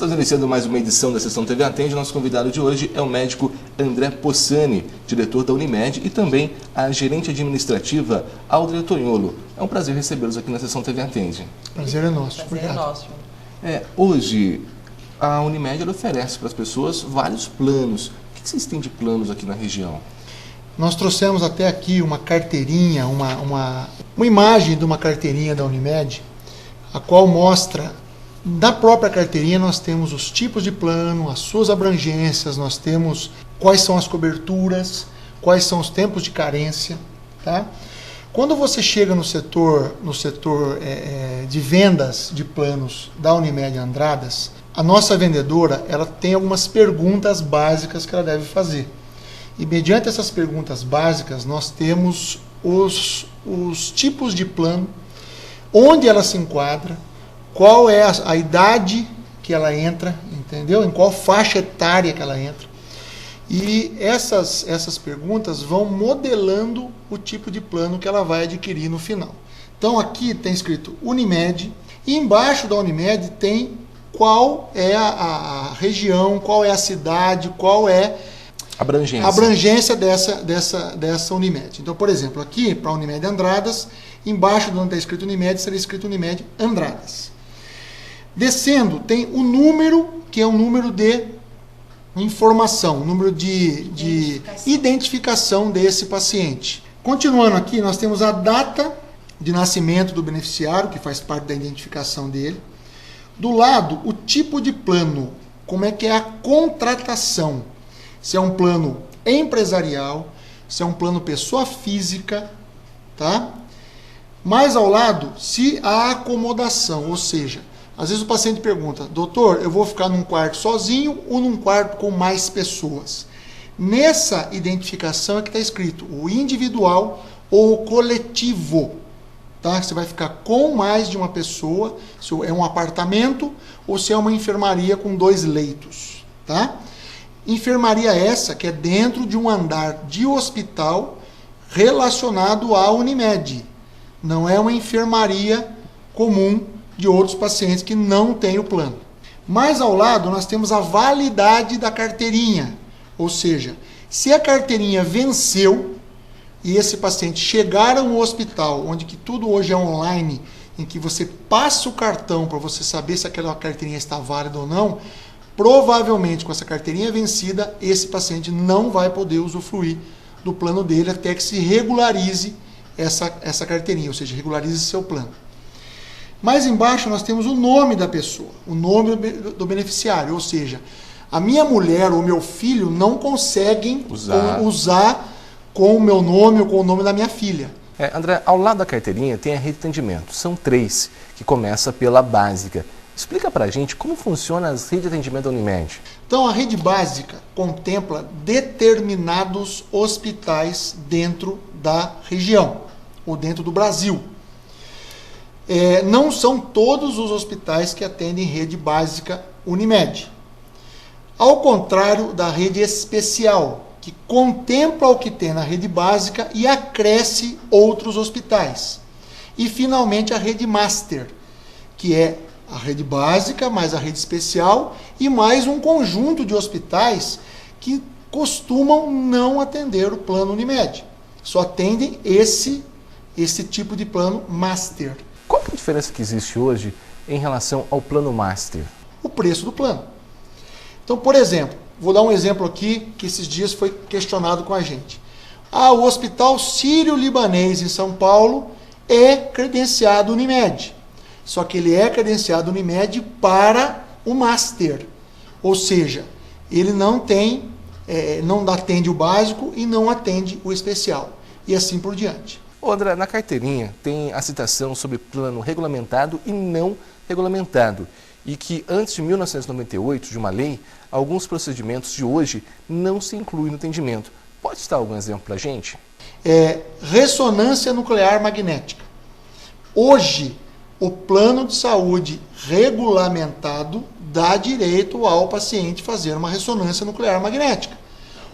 Estamos iniciando mais uma edição da Sessão TV Atende. Nosso convidado de hoje é o médico André Possani, diretor da Unimed, e também a gerente administrativa Aldria Tonholo. É um prazer recebê-los aqui na Sessão TV Atende. Prazer é nosso. Prazer é nosso. Hoje, a Unimed oferece para as pessoas vários planos. O que vocês têm de planos aqui na região? Nós trouxemos até aqui uma carteirinha, uma imagem de uma carteirinha da Unimed, a qual mostra, na própria carteirinha nós temos os tipos de plano, as suas abrangências, nós temos quais são as coberturas, quais são os tempos de carência, tá? Quando você chega no setor de vendas de planos da Unimed Andradas, a nossa vendedora ela tem algumas perguntas básicas que ela deve fazer. E mediante essas perguntas básicas, nós temos os tipos de plano, onde ela se enquadra, qual é a idade que ela entra, entendeu? Em qual faixa etária que ela entra. E essas perguntas vão modelando o tipo de plano que ela vai adquirir no final. Então aqui tem escrito Unimed, e embaixo da Unimed tem qual é a região, qual é a cidade, qual é a abrangência dessa Unimed. Então, por exemplo, aqui para a Unimed Andradas, embaixo de onde está escrito Unimed, seria escrito Unimed Andradas. Descendo, tem o número, que é um número de informação, um número de identificação desse paciente. Continuando aqui, nós temos a data de nascimento do beneficiário, que faz parte da identificação dele. Do lado, o tipo de plano, como é que é a contratação. Se é um plano empresarial, se é um plano pessoa física, tá? Mais ao lado, se há acomodação, ou seja, às vezes o paciente pergunta, doutor, eu vou ficar num quarto sozinho ou num quarto com mais pessoas? Nessa identificação é que está escrito o individual ou o coletivo, tá? Você vai ficar com mais de uma pessoa, se é um apartamento ou se é uma enfermaria com 2 leitos, tá? Enfermaria essa que é dentro de um andar de hospital relacionado à Unimed. Não é uma enfermaria comum de outros pacientes que não têm o plano. Mais ao lado nós temos a validade da carteirinha. Ou seja, se a carteirinha venceu e esse paciente chegar a um hospital, onde que tudo hoje é online, em que você passa o cartão para você saber se aquela carteirinha está válida ou não, provavelmente com essa carteirinha vencida, esse paciente não vai poder usufruir do plano dele até que se regularize essa carteirinha, ou seja, regularize seu plano. Mais embaixo nós temos o nome da pessoa, o nome do beneficiário, ou seja, a minha mulher ou meu filho não conseguem usar com o meu nome ou com o nome da minha filha. André, ao lado da carteirinha tem a rede de atendimento, são 3, que começa pela básica. Explica pra gente como funciona as redes de atendimento da Unimed. Então, a rede básica contempla determinados hospitais dentro da região, ou dentro do Brasil. Não são todos os hospitais que atendem rede básica Unimed. Ao contrário da rede especial, que contempla o que tem na rede básica e acresce outros hospitais. E, finalmente, a rede master, que é a rede básica, mais a rede especial e mais um conjunto de hospitais que costumam não atender o plano Unimed. Só atendem esse tipo de plano master. Qual é a diferença que existe hoje em relação ao plano master? O preço do plano. Então, por exemplo, vou dar um exemplo aqui que esses dias foi questionado com a gente. O Hospital Sírio-Libanês em São Paulo é credenciado Unimed. Só que ele é credenciado Unimed para o Master. Ou seja, ele não atende o básico e não atende o especial. E assim por diante. André, na carteirinha tem a citação sobre plano regulamentado e não regulamentado. E que antes de 1998, de uma lei, alguns procedimentos de hoje não se incluem no atendimento. Pode citar algum exemplo para a gente? Ressonância nuclear magnética. Hoje, o plano de saúde regulamentado dá direito ao paciente fazer uma ressonância nuclear magnética.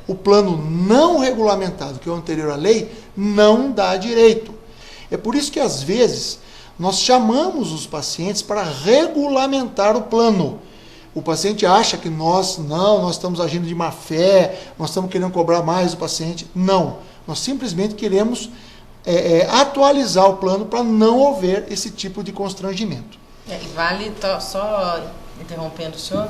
O plano não regulamentado, que é o anterior à lei, não dá direito. É por isso que, às vezes, nós chamamos os pacientes para regulamentar o plano. O paciente acha que nós estamos agindo de má fé, nós estamos querendo cobrar mais do paciente. Não, nós simplesmente queremos atualizar o plano para não haver esse tipo de constrangimento. E vale, só interrompendo o senhor,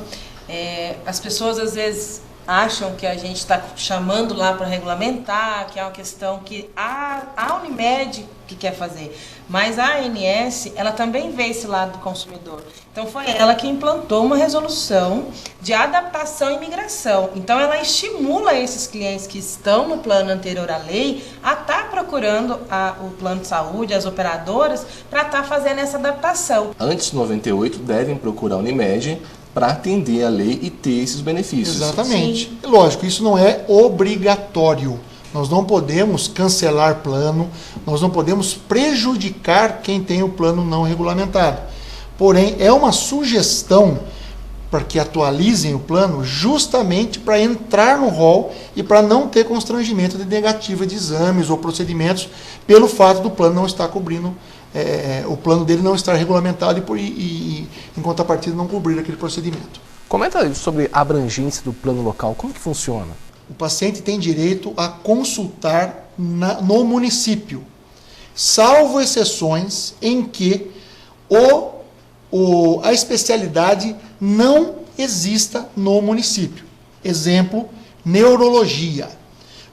as pessoas às vezes acham que a gente está chamando lá para regulamentar, que é uma questão que a Unimed que quer fazer, mas a ANS, ela também vê esse lado do consumidor. Então foi ela que implantou uma resolução de adaptação e migração. Então ela estimula esses clientes que estão no plano anterior à lei a estar procurando o plano de saúde, as operadoras, para estar fazendo essa adaptação. Antes de 98, devem procurar a Unimed para atender a lei e ter esses benefícios. Exatamente. Sim. Lógico, isso não é obrigatório. Nós não podemos cancelar plano, nós não podemos prejudicar quem tem o plano não regulamentado. Porém, é uma sugestão para que atualizem o plano justamente para entrar no rol e para não ter constrangimento de negativa de exames ou procedimentos pelo fato do plano não estar cobrindo, o plano dele não estar regulamentado e em contrapartida não cobrir aquele procedimento. Comenta sobre a abrangência do plano local, como que funciona? O paciente tem direito a consultar no município, salvo exceções em que a especialidade não exista no município. Exemplo, neurologia.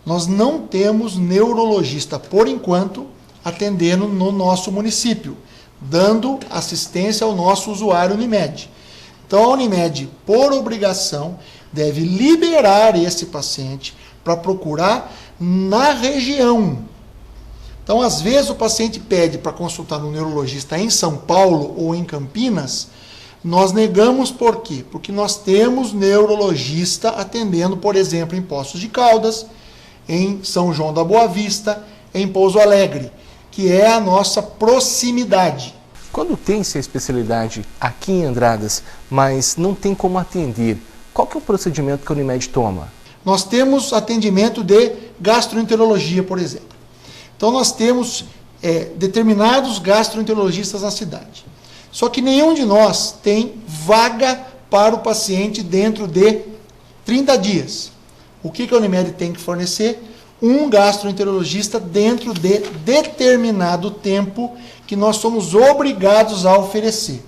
Nós não temos neurologista, por enquanto, atendendo no nosso município, dando assistência ao nosso usuário Unimed. Então, a Unimed, por obrigação, deve liberar esse paciente para procurar na região. Então, às vezes, o paciente pede para consultar no neurologista em São Paulo ou em Campinas, nós negamos por quê? Porque nós temos neurologista atendendo, por exemplo, em Poços de Caldas, em São João da Boa Vista, em Pouso Alegre, que é a nossa proximidade. Quando tem essa especialidade aqui em Andradas, mas não tem como atender, qual que é o procedimento que a Unimed toma? Nós temos atendimento de gastroenterologia, por exemplo. Então nós temos determinados gastroenterologistas na cidade. Só que nenhum de nós tem vaga para o paciente dentro de 30 dias. O que a Unimed tem que fornecer? Um gastroenterologista dentro de determinado tempo que nós somos obrigados a oferecer.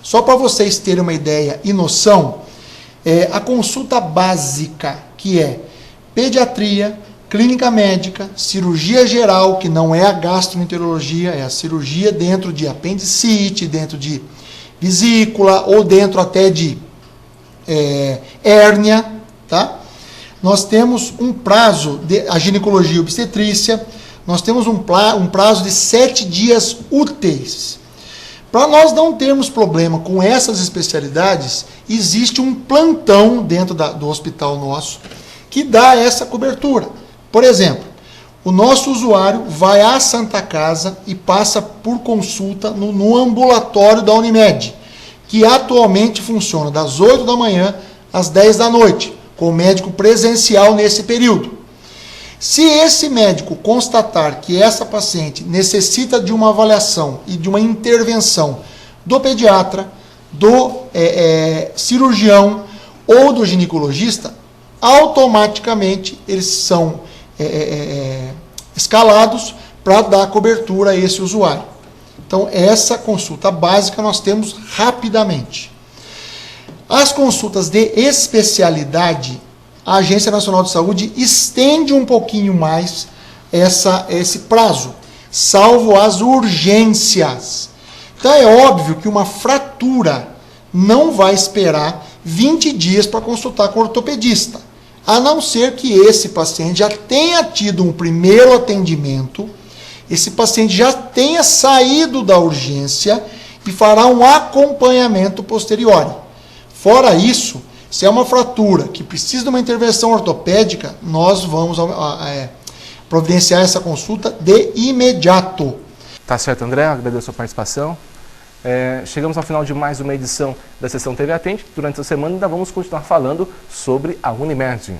Só para vocês terem uma ideia e noção, a consulta básica, que é pediatria, clínica médica, cirurgia geral, que não é a gastroenterologia, é a cirurgia dentro de apendicite, dentro de vesícula ou dentro até de hérnia, tá? Nós temos um prazo, a ginecologia e obstetrícia, nós temos um prazo de 7 dias úteis. Para nós não termos problema com essas especialidades, existe um plantão dentro do hospital nosso que dá essa cobertura. Por exemplo, o nosso usuário vai à Santa Casa e passa por consulta no ambulatório da Unimed, que atualmente funciona das 8 da manhã às 10 da noite, com o médico presencial nesse período. Se esse médico constatar que essa paciente necessita de uma avaliação e de uma intervenção do pediatra, do cirurgião ou do ginecologista, automaticamente eles são escalados para dar cobertura a esse usuário. Então, essa consulta básica nós temos rapidamente. As consultas de especialidade, a Agência Nacional de Saúde estende um pouquinho mais esse prazo, salvo as urgências. Então é óbvio que uma fratura não vai esperar 20 dias para consultar com o ortopedista, a não ser que esse paciente já tenha tido um primeiro atendimento, esse paciente já tenha saído da urgência e fará um acompanhamento posterior. Fora isso, se é uma fratura que precisa de uma intervenção ortopédica, nós vamos providenciar essa consulta de imediato. Tá certo, André, agradeço a sua participação. Chegamos ao final de mais uma edição da Sessão TV Atende. Durante a semana ainda vamos continuar falando sobre a Unimed.